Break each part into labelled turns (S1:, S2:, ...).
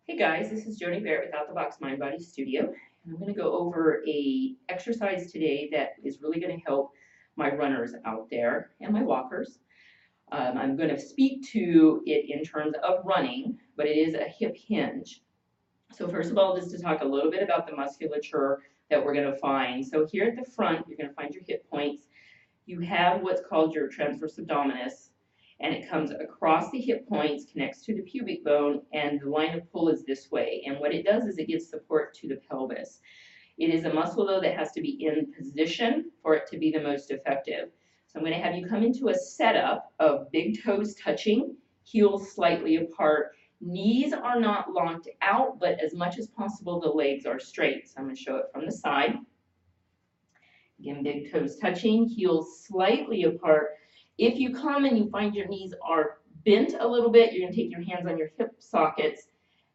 S1: Hey guys, this is Joni Barrett with Out the Box Mind Body Studio, and I'm going to go over a exercise today that is really going to help my runners out there and my walkers. I'm going to speak to it in terms of running, but it is a hip hinge. So first of all, just to talk a little bit about the musculature that we're going to find. So here at the front, you're going to find your hip points. You have what's called your transverse abdominis, and it comes across the hip points, connects to the pubic bone, and the line of pull is this way. And what it does is it gives support to the pelvis. It is a muscle, though, that has to be in position for it to be the most effective. So I'm going to have you come into a setup of big toes touching, heels slightly apart. Knees are not locked out, but as much as possible, the legs are straight. So I'm going to show it from the side. Again, big toes touching, heels slightly apart. If you come and you find your knees are bent a little bit, you're going to take your hands on your hip sockets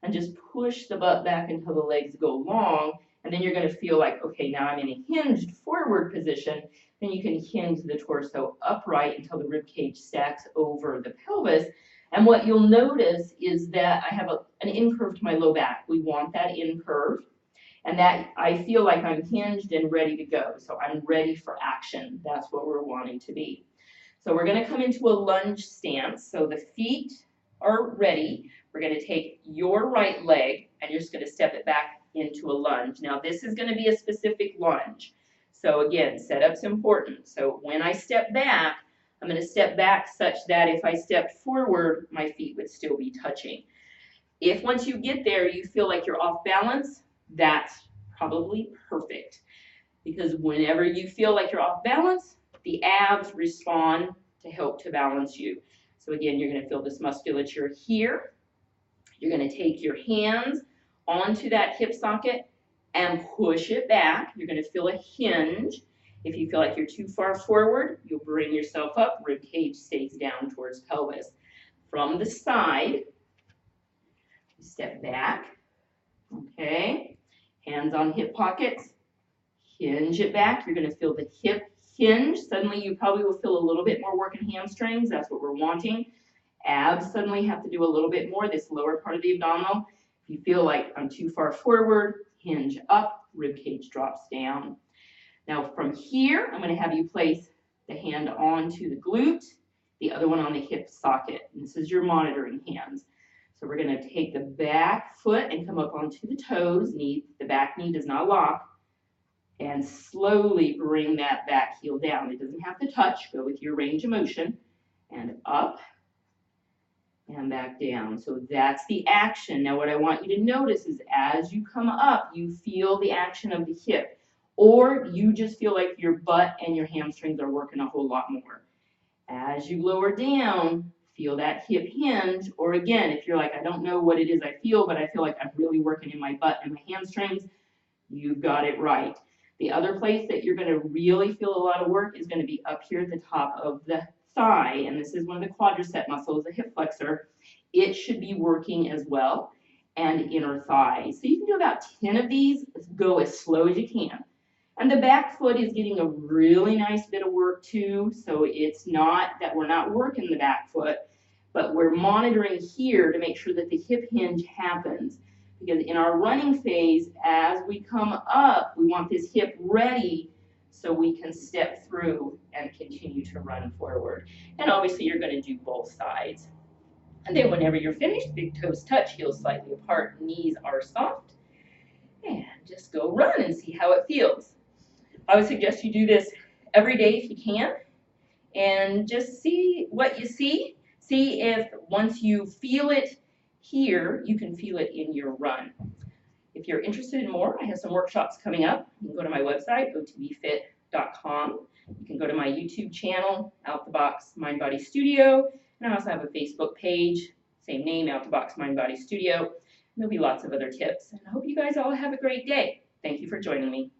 S1: and just push the butt back until the legs go long. And then you're going to feel like, okay, now I'm in a hinged forward position. Then you can hinge the torso upright until the rib cage stacks over the pelvis. And what you'll notice is that I have an in curve to my low back. We want that in curve. And that I feel like I'm hinged and ready to go. So I'm ready for action. That's what we're wanting to be. So we're going to come into a lunge stance. So the feet are ready. We're going to take your right leg and you're just going to step it back into a lunge. Now this is going to be a specific lunge. So again, setup's important. So when I step back, I'm going to step back such that if I stepped forward, my feet would still be touching. If once you get there, you feel like you're off balance, that's probably perfect. Because whenever you feel like you're off balance, the abs respond to help to balance you. So again, you're going to feel this musculature here. You're going to take your hands onto that hip socket and push it back. You're going to feel a hinge. If you feel like you're too far forward, you'll bring yourself up. Rib cage stays down towards pelvis. From the side, step back. Okay. Hands on hip pockets. Hinge it back. You're going to feel the hip hinge. Suddenly you probably will feel a little bit more work in hamstrings. That's what we're wanting. Abs suddenly have to do a little bit more, this lower part of the abdominal. If you feel like I'm too far forward, hinge up, rib cage drops down. Now from here, I'm going to have you place the hand onto the glute, the other one on the hip socket. And this is your monitoring hands. So we're going to take the back foot and come up onto the toes. The back knee does not lock. And slowly bring that back heel down. It doesn't have to touch. Go with your range of motion. And up and back down. So that's the action. Now what I want you to notice is as you come up, you feel the action of the hip. Or you just feel like your butt and your hamstrings are working a whole lot more. As you lower down, feel that hip hinge. Or again, if you're like, I don't know what it is I feel, but I feel like I'm really working in my butt and my hamstrings, you've got it right. The other place that you're going to really feel a lot of work is going to be up here at the top of the thigh, and this is one of the quadricep muscles, the hip flexor. It should be working as well, and inner thigh. So you can do about 10 of these. Go as slow as you can. And the back foot is getting a really nice bit of work too, so it's not that we're not working the back foot, but we're monitoring here to make sure that the hip hinge happens. Because in our running phase, as we come up, we want this hip ready so we can step through and continue to run forward. And obviously you're going to do both sides. And then whenever you're finished, big toes touch, heels slightly apart, knees are soft. And just go run and see how it feels. I would suggest you do this every day if you can. And just see what you see. See if once you feel it here, you can feel it in your run. If you're interested in more, I have some workshops coming up. You can go to my website, otbfit.com. You can go to my YouTube channel, Out the Box Mind Body Studio. And I also have a Facebook page, same name, Out the Box Mind Body Studio. And there'll be lots of other tips. And I hope you guys all have a great day. Thank you for joining me.